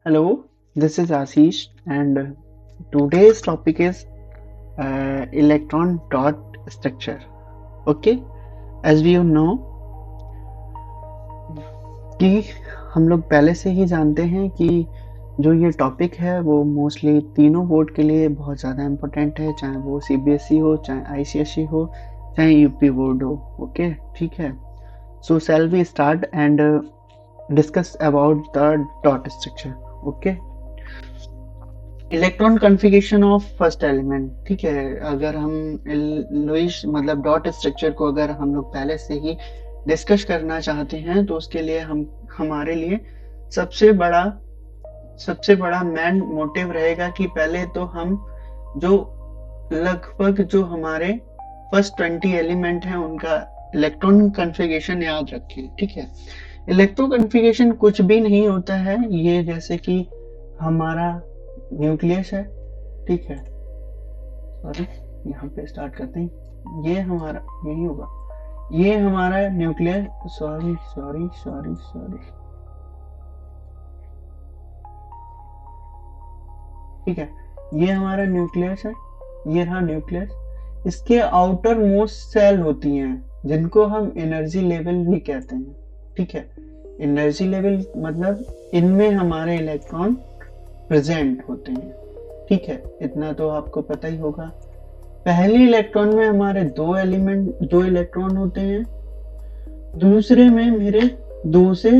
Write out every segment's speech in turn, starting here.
Hello, this is Ashish, and today's topic is electron dot structure. Okay, as we know कि हम लोग पहले से ही जानते हैं कि जो ये टॉपिक है वो मोस्टली तीनों बोर्ड के लिए बहुत ज़्यादा इम्पोर्टेंट है, चाहे वो सीबीएसई हो, चाहे आईसीएसई हो, चाहे यूपी बोर्ड हो. ओके, ठीक है. So shall we start and discuss about the dot structure. Okay, electron configuration of first element. ठीक है, अगर हम लुईस मतलब डॉट स्ट्रक्चर को अगर हम लोग पहले से ही डिस्कस करना चाहते हैं तो उसके लिए हम हमारे लिए सबसे बड़ा मेन मोटिव रहेगा कि पहले तो हम जो लगभग जो हमारे फर्स्ट 20 एलिमेंट हैं उनका इलेक्ट्रॉन कॉन्फ़िगरेशन याद रखें. ठीक है, इलेक्ट्रॉन कॉन्फ़िगरेशन कुछ भी नहीं होता है. ये जैसे कि हमारा न्यूक्लियस है. ठीक है, सॉरी, यहाँ पे स्टार्ट करते हैं. ये हमारा यही होगा, ये हमारा nucleus. Sorry sorry sorry sorry. ठीक है, ये हमारा न्यूक्लियस है. ये रहा न्यूक्लियस. इसके आउटर मोस्ट सेल होती हैं जिनको हम एनर्जी लेवल भी कहते हैं. ठीक है, एनर्जी लेवल मतलब इनमें हमारे इलेक्ट्रॉन प्रेजेंट होते हैं. ठीक है, इतना तो आपको पता ही होगा. पहले इलेक्ट्रॉन में हमारे दो इलेक्ट्रॉन होते हैं. दूसरे में मेरे 2 से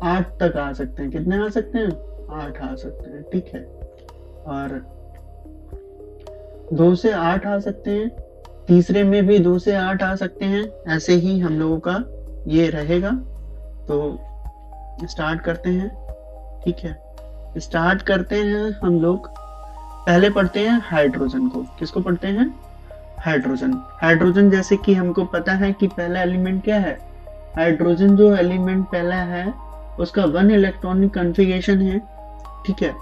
8 तक आ सकते हैं. कितने आ सकते हैं? 8 आ सकते हैं. ठीक है, और 2 से 8 आ सकते हैं. तीसरे में भी 2 से 8 आ सकते हैं. ऐसे ही हम लोगों का ये रहेगा. तो स्टार्ट करते हैं. ठीक है, स्टार्ट करते हैं. हम लोग पहले पढ़ते हैं हाइड्रोजन को. किसको पढ़ते हैं? हाइड्रोजन. हाइड्रोजन जैसे कि हमको पता है कि पहला एलिमेंट क्या है. हाइड्रोजन जो एलिमेंट पहला है उसका 1 इलेक्ट्रॉनिक कॉन्फ़िगरेशन है. ठीक है,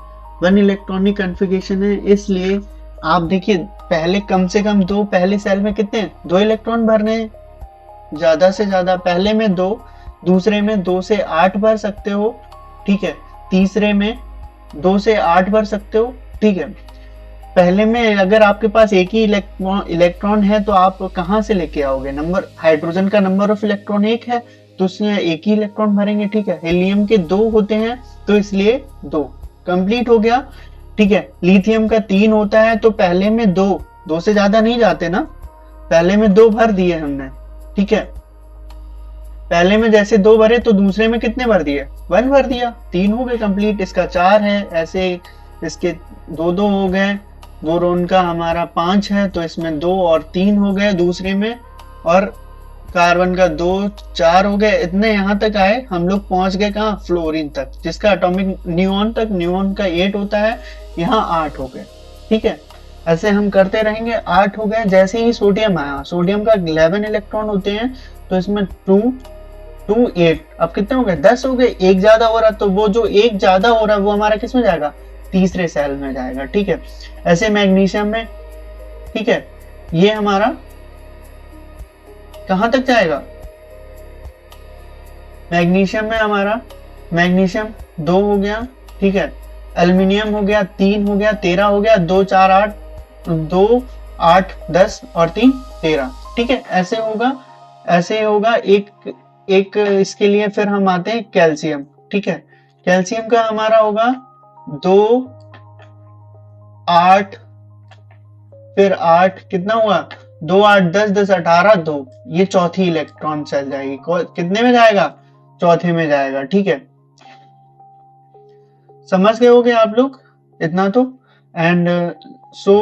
1 इलेक्ट्रॉनिक कॉन्फ़िगरेशन है. इसलिए आप देखिए पहले कम से कम दो, पहले सेल में कितने 2 इलेक्ट्रॉन भरने हैं. ज्यादा से ज्यादा पहले में 2, दूसरे में 2 से 8 भर सकते हो. ठीक है, तीसरे में 2 से 8 भर सकते हो. ठीक है, पहले में अगर आपके पास एक ही इलेक्ट्रॉन है तो आप कहां से लेके आओगे नंबर. हाइड्रोजन का नंबर ऑफ इलेक्ट्रॉन 1 है तो उसमें एक ही इलेक्ट्रॉन भरेंगे. ठीक है, हीलियम के 2 होते हैं तो इसलिए 2 कंप्लीट हो गया. ठीक है, लिथियम का 3 होता है तो पहले में 2 से ज्यादा नहीं जाते ना. पहले में 2 भर दिए हमने. ठीक है, पहले में जैसे 2 भरे तो दूसरे में कितने भर दिए? 1 भर दिया. 3 हो गए कंप्लीट. इसका 4 है. ऐसे इसके 2 हो गए. बोरोन का हमारा 5 है तो इसमें 2 और 3 हो गए दूसरे में. और कार्बन का 2 4 हो गए. इतने यहाँ तक आए. हम लोग पहुंच गए कहाँ? फ्लोरीन तक, जिसका एटॉमिक न्यूऑन तक. न्यूऑन का 8 होता है, यहाँ 8 हो गए. ठीक है, ऐसे हम करते रहेंगे. 8 हो गए. जैसे ही सोडियम आया, सोडियम का 11 इलेक्ट्रॉन होते हैं तो इसमें 2 2 8. अब कितने हो गए? 10 हो गए. एक ज्यादा हो रहा तो वो जो एक ज्यादा हो रहा है वो हमारा किस में जाएगा? तीसरे सेल में जाएगा. ठीक है, ऐसे मैग्नीशियम में. ठीक है, ये हमारा कहां तक जाएगा? मैग्नीशियम में हमारा मैग्नीशियम 2 हो गया. ठीक है, एल्युमिनियम हो गया 3 हो गया. 13 हो गया. 2 4 8, 2 8 10 और 3 13. ठीक है, ऐसे होगा. ऐसे होगा. एक इसके लिए फिर हम आते हैं कैल्शियम. ठीक है, कैल्शियम का हमारा होगा 2 8, फिर 8 कितना हुआ? 2 8 10 10 18 2. ये चौथी इलेक्ट्रॉन चल जाएगी. कितने में जाएगा? चौथे में जाएगा. ठीक है, समझ गए होगे आप लोग इतना तो. And so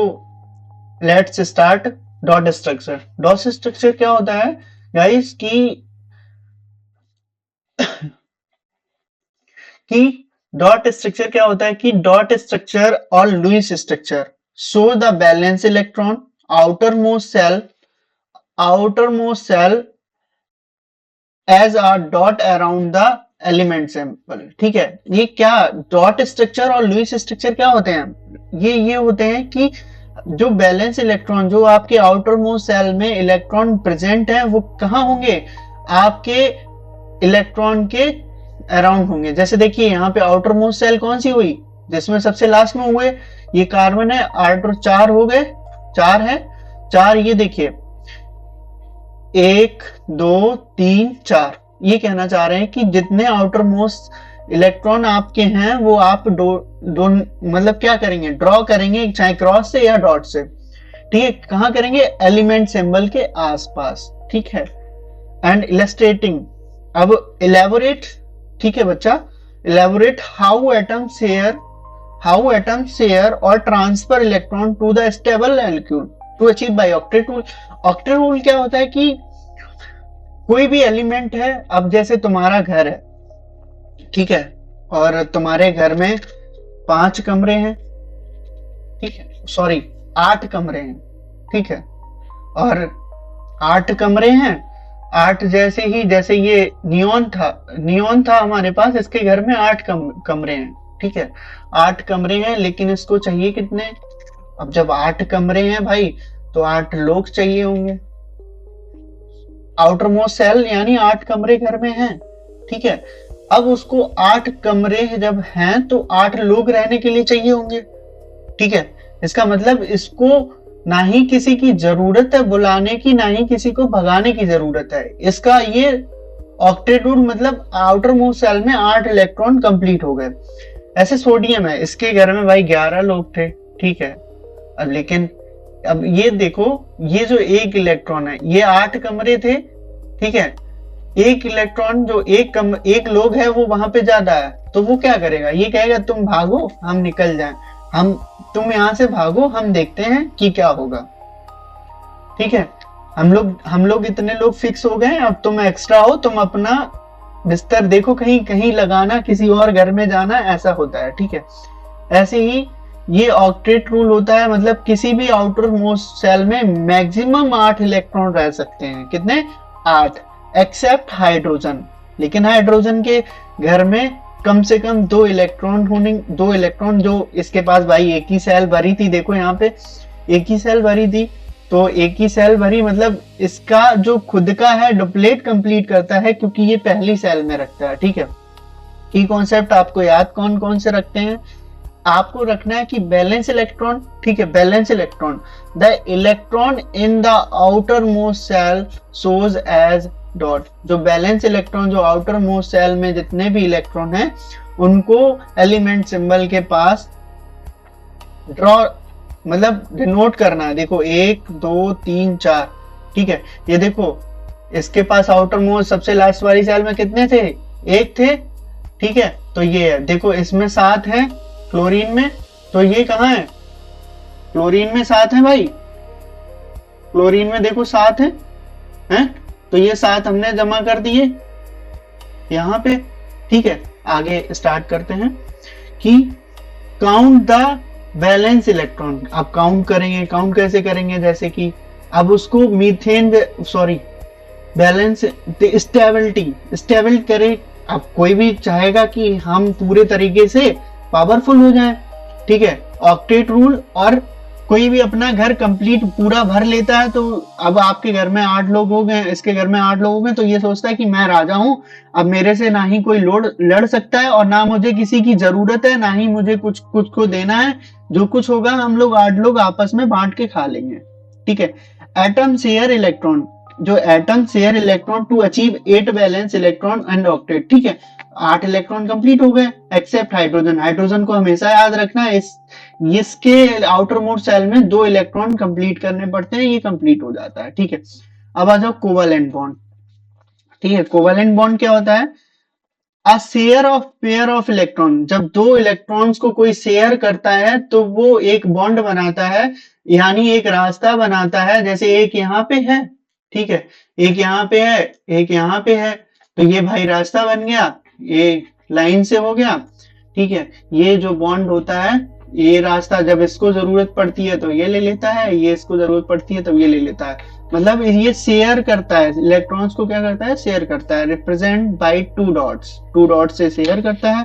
let's start dot structure. Dot structure क्या होता है गाइस कि डॉट स्ट्रक्चर क्या होता है कि डॉट स्ट्रक्चर और Lewis structure show the valence electron outermost cell as a dot around the element symbol. ठीक है, ये क्या डॉट स्ट्रक्चर और लुईस स्ट्रक्चर क्या होते हैं? ये होते हैं कि जो बैलेंस इलेक्ट्रॉन जो आपके आउटर मोस्ट सेल में इलेक्ट्रॉन प्रेजेंट है वो कहाँ होंगे? आपके इलेक्ट्रॉन के अराउंड होंगे। जैसे देखिए यहाँ पे आउटर मोस्ट सेल कौन सी हुई, जिसमें सबसे लास्ट में हुए ये कार्बन है, 8 और 4 हो गए, 4 है, 4 ये देखिए 1 2 3 4, ये कहना चाह रहे हैं कि जितने आउटर मोस्ट इलेक्ट्रॉन आपके हैं वो आप दो मतलब क्या करेंगे, ड्रॉ करेंगे, चाहे क्रॉस से या डॉट से, ठीक है। कहां करेंगे, एलिमेंट सिंबल के आसपास, ठीक है। एंड इलस्ट्रेटिंग, अब इलेबोरेट, ठीक है बच्चा, इलेबोरेट हाउ एटम शेयर और transfer electron to the stable molecule to achieve by octet rule. Octet rule क्या होता है कि कोई भी एलिमेंट है, अब जैसे तुम्हारा घर है, ठीक है, और तुम्हारे घर में 5 कमरे हैं, ठीक है, सॉरी 8 कमरे हैं, ठीक है, और 8 कमरे हैं, 8 जैसे ये नियॉन था हमारे पास, इसके घर में 8 कमरे हैं, ठीक है, 8 कमरे हैं, लेकिन इसको चाहिए कितने, अब जब 8 कमरे हैं भाई तो 8 लोग चाहिए होंगे, आउटर मोस्ट सेल यानी 8 कमरे घर में हैं, ठीक है। अब उसको 8 कमरे जब हैं तो 8 लोग रहने के लिए चाहिए होंगे, ठीक है। इसका मतलब इसको ना ही किसी की जरूरत है बुलाने की, ना ही किसी को भगाने की जरूरत है। इसका ये ऑक्टेट रूल मतलब आउटर मोस्ट सेल में 8 इलेक्ट्रॉन कंप्लीट हो गए। ऐसे सोडियम है, इसके घर में भाई 11 लोग थे, ठीक है, लेकिन अब ये देखो, ये जो 1 इलेक्ट्रॉन है, ये 8 कमरे थे, ठीक है, 1 इलेक्ट्रॉन जो एक लोग है वो वहां पे ज्यादा है, तो वो क्या करेगा, ये कहेगा तुम भागो हम निकल जाएं, तुम यहां से भागो, हम देखते हैं कि क्या होगा, ठीक है। हम लोग इतने लोग फिक्स हो गए, अब तुम एक्स्ट्रा हो, तुम अपना बिस्तर देखो, कहीं कहीं लगाना, किसी और घर में जाना, ऐसा होता है, ठीक है। ऐसे ही ये ऑक्टेट रूल होता है, मतलब किसी भी आउटर मोस्ट सेल में मैक्सिमम 8 इलेक्ट्रॉन रह सकते हैं, कितने, 8, एक्सेप्ट हाइड्रोजन, लेकिन हाइड्रोजन के घर में कम से कम 2 इलेक्ट्रॉन, जो इसके पास भाई एक ही सेल भरी थी, देखो यहाँ पे एक ही सेल भरी थी, तो एक ही सेल भरी मतलब इसका जो खुद का है डुप्लेट कंप्लीट करता है, क्योंकि ये पहली सेल में रखता है, ठीक है। की कॉन्सेप्ट आपको याद कौन कौन से रखते हैं, आपको रखना है कि बैलेंस इलेक्ट्रॉन, ठीक है, valence electron, the electron in the outer most shell shows as dot, जो बैलेंस इलेक्ट्रॉन जो आउटर मोस्ट सेल में जितने भी इलेक्ट्रॉन हैं उनको एलिमेंट सिंबल के पास ड्रॉ मतलब डिनोट करना है। देखो 1 2 3 4, ठीक है, ये देखो इसके पास आउटर मोस्ट सबसे लास्ट वाली सेल में कितने थे, 1 थे, ठीक है, तो ये है, देखो इसमें 7 है क्लोरीन में, तो ये कहाँ है, क्लोरीन में 7 है भाई, क्लोरीन में देखो 7 है? तो ये 7 हमने जमा कर दिए यहाँ पे, ठीक है। आगे स्टार्ट करते हैं कि काउंट द बैलेंस इलेक्ट्रॉन। अब काउंट करेंगे, काउंट कैसे करेंगे, जैसे कि अब उसको मीथेन बैलेंस स्टेबिलिटी करें। अब कोई भी चाहेगा कि हम पूरे तरीके से पावरफुल हो जाएं, ठीक है, ऑक्टेट रूल, और कोई भी अपना घर कंप्लीट पूरा भर लेता है, तो अब आपके घर में 8 लोग हो गए, इसके घर में 8 लोग हो गए, तो ये सोचता है कि मैं राजा हूं, अब मेरे से ना ही कोई लड़ सकता है और ना मुझे किसी की जरूरत है, ना ही मुझे कुछ को देना है, जो कुछ होगा हम लोग 8 लोग आपस में बांट के खा लेंगे, ठीक है। एटम शेयर इलेक्ट्रॉन, जो atom share electron to achieve 8 valence electron and octet, ठीक है, 8 इलेक्ट्रॉन कंप्लीट हो गए एक्सेप्ट हाइड्रोजन। हाइड्रोजन को हमेशा याद रखना है, इसके आउटर मोस्ट सेल में 2 इलेक्ट्रॉन कंप्लीट करने पड़ते हैं, ये कंप्लीट हो जाता है, ठीक है। अब आ जाओ कोवेलेंट बॉन्ड, ठीक है। कोवेलेंट बॉन्ड क्या होता है, a share of pair of electron, जब 2 इलेक्ट्रॉन्स को कोई शेयर करता है तो वो एक बॉन्ड बनाता है, यानी एक रास्ता बनाता है। जैसे एक यहाँ पे है, ठीक है, एक यहाँ पे है, एक यहाँ पे है, तो ये भाई रास्ता बन गया, ये लाइन से हो गया, ठीक है। ये जो बॉन्ड होता है, ये रास्ता जब इसको जरूरत पड़ती है तो ये ले लेता है, ये इसको जरूरत पड़ती है तो ये ले लेता है, मतलब ये शेयर करता है इलेक्ट्रॉन्स को, क्या करता है, शेयर करता है। रिप्रेजेंट बाय 2 डॉट्स से शेयर करता है।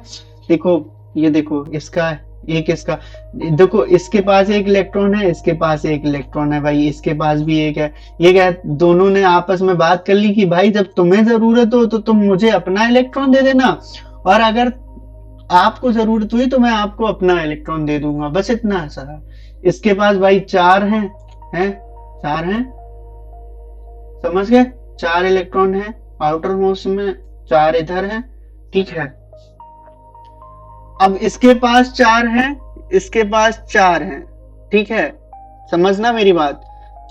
देखो ये देखो इसका एक, इसका देखो, इसके पास एक इलेक्ट्रॉन है, इसके पास एक इलेक्ट्रॉन है भाई, इसके पास भी एक है। ये क्या, दोनों ने आपस में बात कर ली कि भाई जब तुम्हें जरूरत हो तो तुम मुझे अपना इलेक्ट्रॉन दे देना, और अगर आपको जरूरत हुई तो मैं आपको अपना इलेक्ट्रॉन दे दूंगा, बस इतना सा। इसके पास भाई 4 हैं, 4 हैं, समझ गए, 4 इलेक्ट्रॉन है आउटर मोस्ट में, 4 इधर है, ठीक है। अब इसके पास 4 है, इसके पास 4 है, ठीक है, समझना मेरी बात।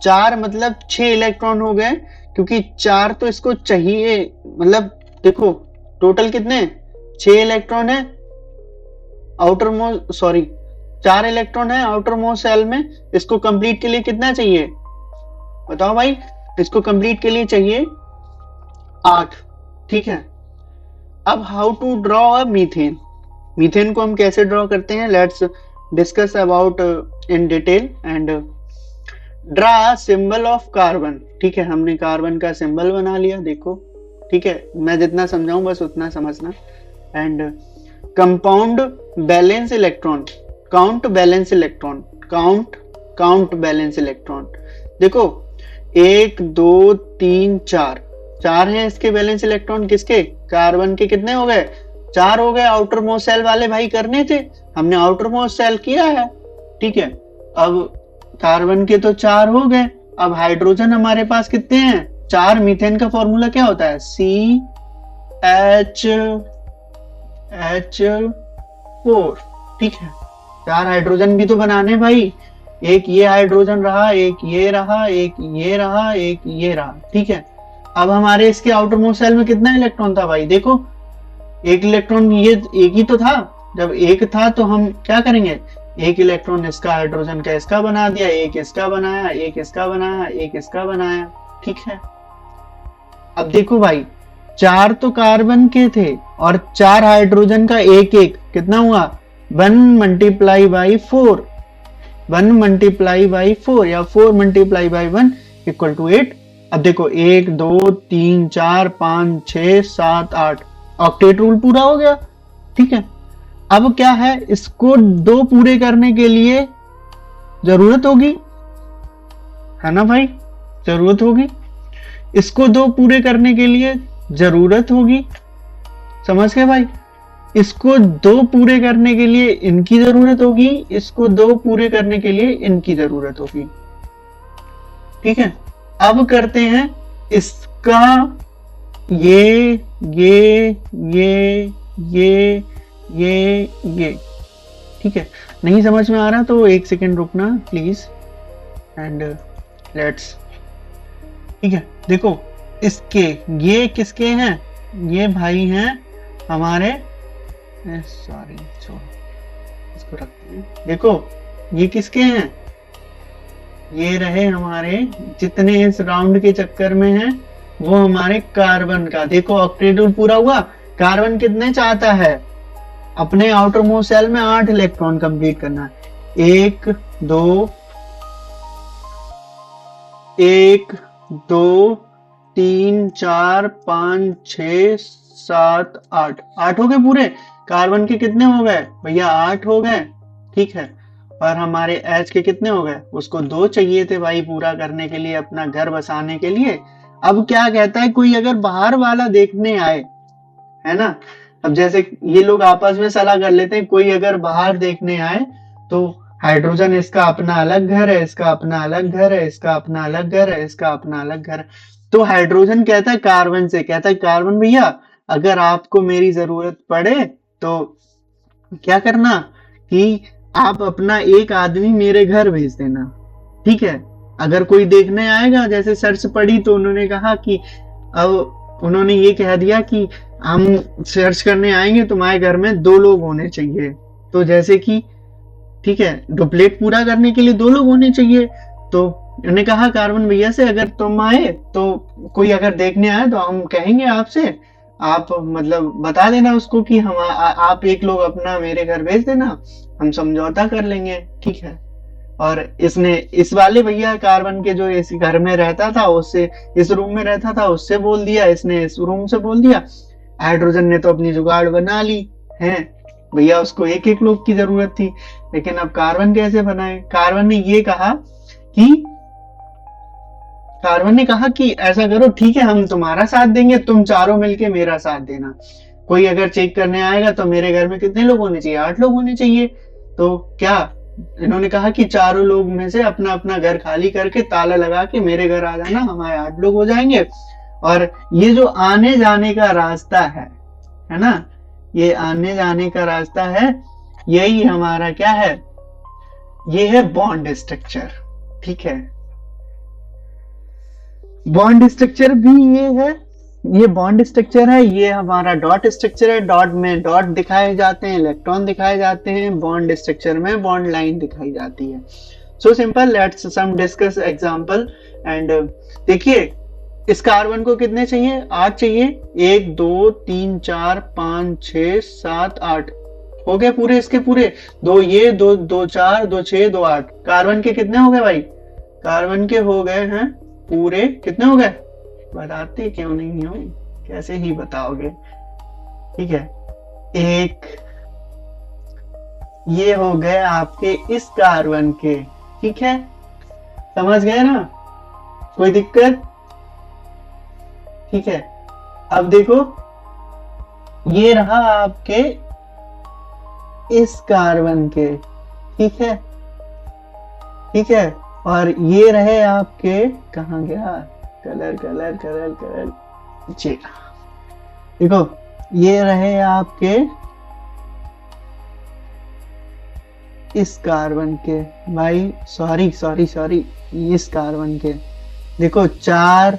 4 मतलब 6 इलेक्ट्रॉन हो गए, क्योंकि 4 तो इसको चाहिए, मतलब देखो टोटल कितने, 6 इलेक्ट्रॉन है आउटर मोस्ट, सॉरी 4 इलेक्ट्रॉन है आउटर मोस्ट सेल में, इसको कंप्लीट के लिए कितना चाहिए बताओ भाई, इसको कंप्लीट के लिए चाहिए 8, ठीक है। अब how to draw a methane, methane को हम कैसे ड्रॉ करते हैं, let's discuss about in detail and draw symbol of carbon, ठीक है। हमने कार्बन का सिंबल बना लिया, देखो, ठीक है, मैं जितना समझाऊं बस उतना समझना। And compound balance electron, count balance electron, count balance electron, देखो 1 2 3 4, 4 हैं इसके बैलेंस इलेक्ट्रॉन, किसके, कार्बन के। कितने हो गए, 4 हो गए। आउटर मोस्ट सेल वाले भाई करने थे, हमने आउटर मोस्ट सेल किया है, ठीक है। अब कार्बन के तो 4 हो गए, अब हाइड्रोजन हमारे पास कितने हैं, 4। मीथेन का फॉर्मूला क्या होता है, CH4, ठीक है। 4 हाइड्रोजन भी तो बनाने भाई, एक ये हाइड्रोजन रहा, एक ये रहा, एक ये रहा, एक ये रहा, ठीक है। अब हमारे इसके आउटर मोस्ट सेल में कितना इलेक्ट्रॉन था भाई, देखो 1 इलेक्ट्रॉन, ये एक ही तो था, जब एक था तो हम क्या करेंगे, 1 इलेक्ट्रॉन इसका हाइड्रोजन का इसका बना दिया, एक इसका बनाया, एक इसका बनाया, एक इसका बनाया, ठीक है। अब देखो भाई 4 तो कार्बन के थे और 4 हाइड्रोजन का एक एक, कितना हुआ 1 मल्टीप्लाई बाई 4, 1 मल्टीप्लाई बाई 4 या 4 मल्टीप्लाई बाई 1 इक्वल टू 8। अब देखो 1 2 3 4 5 6 7 8, ऑक्टेट रूल पूरा हो गया, ठीक है। अब क्या है, इसको 2 पूरे करने के लिए जरूरत होगी, है ना भाई, जरूरत होगी, इसको 2 पूरे करने के लिए जरूरत होगी, समझ गए भाई। इसको 2 पूरे करने के लिए इनकी जरूरत होगी, इसको 2 पूरे करने के लिए इनकी जरूरत होगी, ठीक है। अब करते हैं इसका ये, ठीक है। नहीं समझ में आ रहा तो 1 सेकेंड रुकना प्लीज एंड लेट्स, ठीक है। देखो इसके ये किसके हैं, ये भाई हैं हमारे, सॉरी छोड़ो इसको रखते हैं। देखो ये किसके हैं, ये रहे हमारे जितने इस राउंड के चक्कर में हैं वो हमारे कार्बन का। देखो ऑक्टेट रूल पूरा हुआ, कार्बन कितने चाहता है, अपने आउटर मोस्ट सेल में 8 इलेक्ट्रॉन कंप्लीट करना है, 1 2 3 4 5 6 7 8, 8 हो गए पूरे। कार्बन के कितने हो गए भैया, 8 हो गए, ठीक है। और हमारे एच के कितने हो गए, उसको 2 चाहिए थे भाई पूरा करने के लिए, अपना घर बसाने के लिए। अब क्या कहता है, कोई अगर बाहर वाला देखने आए, है ना, अब जैसे ये लोग आपस में सलाह कर लेते हैं, कोई अगर बाहर देखने आए तो हाइड्रोजन इसका अपना अलग घर है, इसका अपना अलग घर है, इसका अपना अलग घर है, इसका अपना अलग घर है। तो हाइड्रोजन कहता है कार्बन से, कहता है कार्बन भैया अगर आपको मेरी जरूरत पड़े तो क्या करना कि आप अपना एक आदमी मेरे घर भेज देना, ठीक है। अगर कोई देखने आएगा, जैसे सर्च पड़ी तो उन्होंने कहा कि अब उन्होंने ये कह दिया कि हम सर्च करने आएंगे, तुम्हारे घर में 2 लोग होने चाहिए, तो जैसे कि ठीक है डुप्लेट पूरा करने के लिए 2 लोग होने चाहिए। तो उन्होंने कहा कार्बन भैया से अगर तुम आए तो कोई अगर देखने आए तो हम कहेंगे आपसे, आप मतलब बता देना उसको कि हम आप 1 लोग अपना मेरे घर भेज देना, हम समझौता कर लेंगे, ठीक है। और इसने इस वाले भैया कार्बन के जो इस घर में रहता था उससे, इस रूम में रहता था उससे बोल दिया, इसने इस रूम से बोल दिया। हाइड्रोजन ने तो अपनी जुगाड़ बना ली है भैया, उसको 1 लोग की जरूरत थी, लेकिन अब कार्बन कैसे बनाए। कार्बन ने कहा कि ऐसा करो, ठीक है हम तुम्हारा साथ देंगे, तुम चारों मिलके मेरा साथ देना। कोई अगर चेक करने आएगा तो मेरे घर में कितने लोग होने चाहिए? 8 लोग होने चाहिए। तो क्या इन्होंने कहा कि चारों लोग में से अपना अपना घर खाली करके ताला लगा के मेरे घर आ जाना, हमारे 8 लोग हो जाएंगे। और ये जो आने जाने का रास्ता है ना, ये आने जाने का रास्ता है, यही हमारा क्या है? ये है बॉन्ड स्ट्रक्चर। ठीक है, बॉन्ड स्ट्रक्चर भी ये है, ये बॉन्ड स्ट्रक्चर है। ये हमारा डॉट स्ट्रक्चर है, डॉट में डॉट दिखाए जाते हैं, इलेक्ट्रॉन दिखाए जाते हैं, बॉन्ड स्ट्रक्चर में बॉन्ड लाइन दिखाई जाती है। So simple, let's some discuss example. And देखिए, इस कार्बन को कितने चाहिए? 8 चाहिए। 1 2 3 4 5 6 7 8 हो गए पूरे, इसके पूरे। 2 ये 2 2 4 2 6 2 8 कार्बन के कितने हो गए भाई? कार्बन के हो गए हैं पूरे, कितने हो गए? बताते क्यों नहीं हो, कैसे ही बताओगे? ठीक है, एक ये हो गए आपके इस कार्बन के। ठीक है, समझ गए ना? कोई दिक्कत? ठीक है, अब देखो, ये रहा आपके इस कार्बन के। ठीक है, ठीक है, और ये रहे आपके, कहाँ गया कलर कलर कलर कलर, जी देखो, ये रहे आपके इस कार्बन के भाई, सॉरी सॉरी सॉरी, इस कार्बन के देखो 4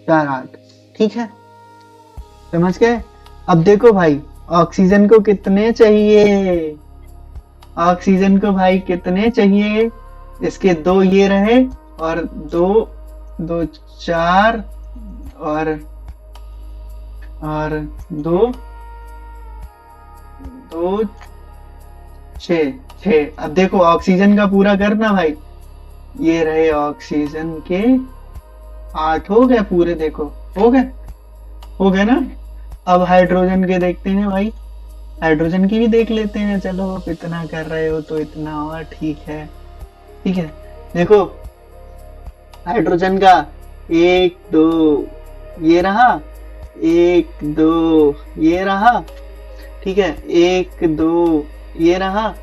4 8। ठीक है, समझ गए? अब देखो भाई, ऑक्सीजन को कितने चाहिए? ऑक्सीजन को भाई कितने चाहिए? इसके 2 ये रहे, और 2 2 4 और 2 2 6। अब देखो ऑक्सीजन का पूरा करना भाई, ये रहे ऑक्सीजन के 8 हो गए पूरे, देखो हो गए ना? अब हाइड्रोजन के देखते हैं भाई, हाइड्रोजन की भी देख लेते हैं। चलो, आप इतना कर रहे हो तो इतना और ठीक है। ठीक है, देखो हाइड्रोजन का 1 2 ये रहा, 1 2 ये रहा। ठीक है, 1 2 ये रहा,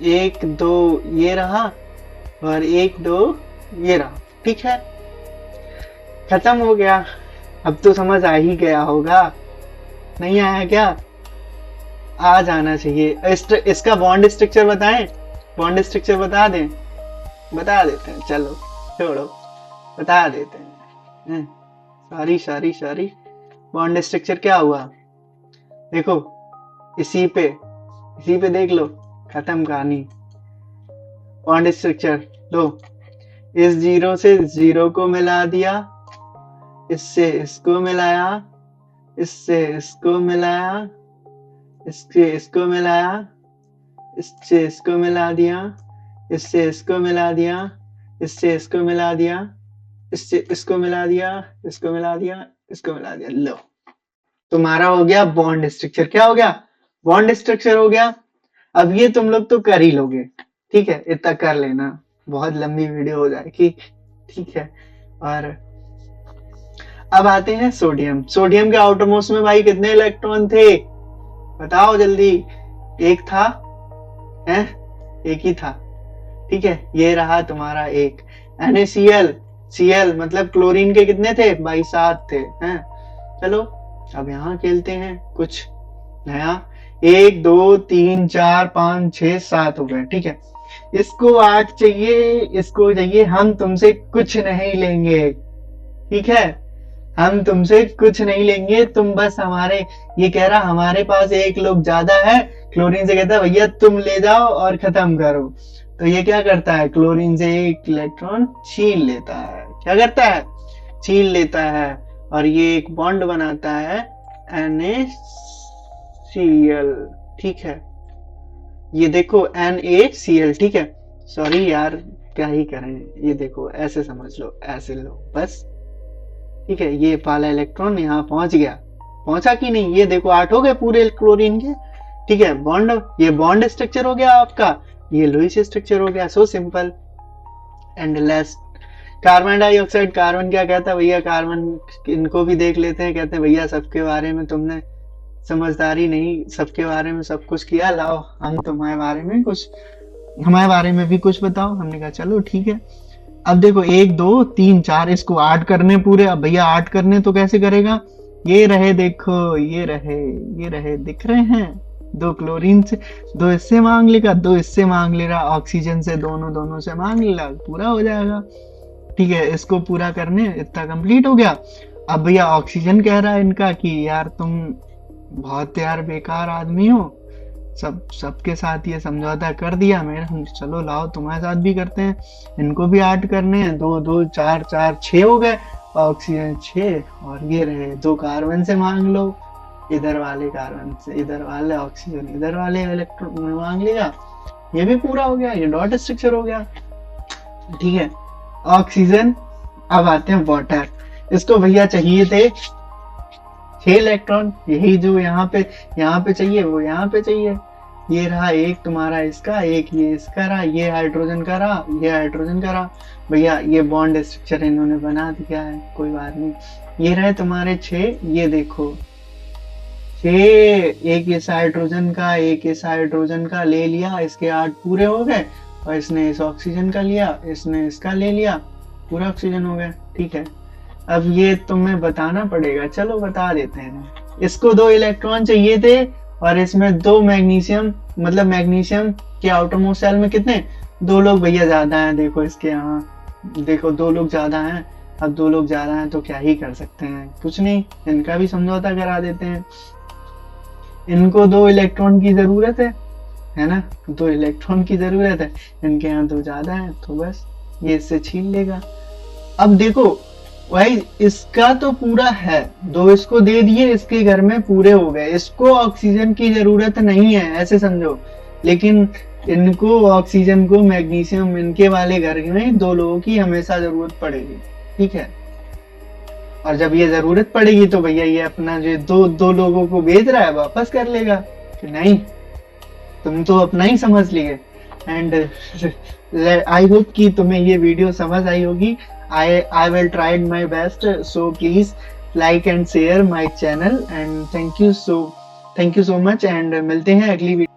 1 2 ये रहा, और 1 2 ये रहा। ठीक है, खत्म हो गया। अब तो समझ आ ही गया होगा, नहीं आया क्या? आ जाना चाहिए। इसका बॉन्ड स्ट्रक्चर बताएं? बॉन्ड स्ट्रक्चर बता दें? बता देते हैं, चलो छोड़ो, बता देते हैं। Sorry sorry sorry, bond structure क्या हुआ? देखो, इसी पे देख लो, खत्म कहानी। बॉन्ड स्ट्रक्चर लो, इस 0 से 0 को मिला दिया, इससे इसको मिलाया, इससे इसको मिलाया, इससे इसको मिलाया, इससे इसको मिला दिया, इससे इसको मिला दिया, इससे इसको मिला दिया, इससे इसको मिला दिया, इसको मिला दिया, इसको मिला दिया। लो, तुम्हारा हो गया बॉन्ड स्ट्रक्चर। क्या हो गया? बॉन्ड स्ट्रक्चर हो गया। अब ये तुम लोग तो कर ही लोगे, ठीक है, इतना कर लेना, बहुत लंबी वीडियो हो जाएगी। ठीक है, और अब आते हैं सोडियम। सोडियम के आउटरमोस्ट में भाई कितने इलेक्ट्रॉन थे? बताओ जल्दी। एक था, है? एक ही था। ठीक है, ये रहा तुम्हारा एक। NaCl, Cl मतलब क्लोरीन के कितने थे भाई? 7 थे, हैं? चलो अब यहाँ खेलते हैं कुछ नया। 1 2 3 4 5 6 7 हो गए। ठीक है, इसको 8 चाहिए, इसको चाहिए। हम तुमसे कुछ नहीं लेंगे, ठीक है, हम तुमसे कुछ नहीं लेंगे। तुम बस हमारे, ये कह रहा हमारे पास एक लोग ज्यादा है, क्लोरीन से कहता है भैया तुम ले जाओ और खत्म करो। तो ये क्या करता है? क्लोरीन से एक इलेक्ट्रॉन छीन लेता है। क्या करता है? छीन लेता है, और ये एक बॉन्ड बनाता है NaCl। ठीक है, ये देखो NaCl। ठीक है, सॉरी यार, क्या ही करें, ये देखो ऐसे समझ लो, ऐसे लो बस। ठीक है, ये वाला इलेक्ट्रॉन यहाँ पहुंच गया, पहुंचा कि नहीं? ये देखो 8 हो गए पूरे क्लोरीन के। ठीक है, बॉन्ड, ये बॉन्ड स्ट्रक्चर हो गया आपका, ये लुईस स्ट्रक्चर हो गया। So simple and less. Carbon dioxide, carbon क्या कहता है भैया, कार्बन इनको भी देख लेते हैं। कहते हैं भैया सबके बारे में तुमने समझदारी नहीं, सबके बारे में सब कुछ किया, लाओ हम तुम्हारे बारे में कुछ, हमारे बारे में भी कुछ बताओ। हमने कहा चलो ठीक है। अब देखो 1 2 3 4 इसको ऐड करने पूरे। अब भैया ऐड करने तो कैसे करेगा, ये रहे देखो, ये रहे दिख रहे हैं, 2 क्लोरीन से, 2 इससे मांग लेगा, 2 इससे मांग लेगा, ऑक्सीजन से दोनों से मांग लेगा, पूरा हो जाएगा। ठीक है, इसको पूरा करने इतना कंप्लीट हो गया। अब भैया ऑक्सीजन कह रहा है इनका कि यार तुम बहुत यार बेकार आदमी हो, सबके साथ ये समझौता कर दिया मेरे, हम चलो लाओ तुम्हारे साथ भी करते हैं, इनको भी ऐड करने हैं। 2 2 4 4 6 हो गए, ऑक्सीजन 6, और ये रहे 2 कार्बन से मांग लो, इधर वाले कार्बन से, इधर वाले ऑक्सीजन, इधर वाले इलेक्ट्रॉन मांग लिया, ये भी पूरा हो गया, ये डॉट स्ट्रक्चर हो गया। ठीक है, ऑक्सीजन। अब आते हैं वाटर, इसको भैया चाहिए थे 6 इलेक्ट्रॉन, यही जो यहाँ पे चाहिए वो यहाँ पे चाहिए। ये रहा एक तुम्हारा इसका, एक ये इसका रहा, ये हाइड्रोजन का रहा, ये हाइड्रोजन का रहा। भैया ये बॉन्ड स्ट्रक्चर इन्होंने बना दिया है, कोई बात नहीं। ये रहे तुम्हारे 6, ये देखो 6, एक इस हाइड्रोजन का, एक इस हाइड्रोजन का ले लिया, इसके 8 पूरे हो गए, और इसने इस ऑक्सीजन का लिया, इसने इसका ले लिया, पूरा ऑक्सीजन हो गया। ठीक है, अब ये तुम्हें बताना पड़ेगा, चलो बता देते हैं। इसको 2 इलेक्ट्रॉन चाहिए थे, और इसमें 2 मैग्नीशियम, मतलब मैग्नीशियम के आउटर मोस्ट शेल में कितने, 2 लोग भैया ज्यादा हैं। देखो इसके यहाँ देखो 2 लोग ज्यादा हैं। अब 2 लोग ज्यादा हैं तो क्या ही कर सकते हैं, कुछ नहीं, इनका भी समझौता करा देते हैं। इनको 2 इलेक्ट्रॉन की जरूरत है ना, 2 इलेक्ट्रॉन की जरूरत है, इनके यहाँ 2 ज्यादा है, तो बस ये इससे छीन लेगा। अब देखो भाई इसका तो पूरा है, 2 इसको दे दिए, इसके घर में पूरे हो गए, इसको ऑक्सीजन की जरूरत नहीं है ऐसे समझो, लेकिन इनको ऑक्सीजन को मैग्नीशियम, इनके वाले घर में 2 लोगों की हमेशा जरूरत पड़ेगी। ठीक है, और जब ये जरूरत पड़ेगी तो भैया ये अपना जो 2 लोगों को भेज रहा है वापस कर लेगा कि नहीं, तुम तो अपना ही समझ लिए। एंड आई होप कि तुम्हें ये वीडियो समझ आई होगी। I will tried my best, so please like and share my channel, and thank you so much, and मिलते हैं अगली वीडियो।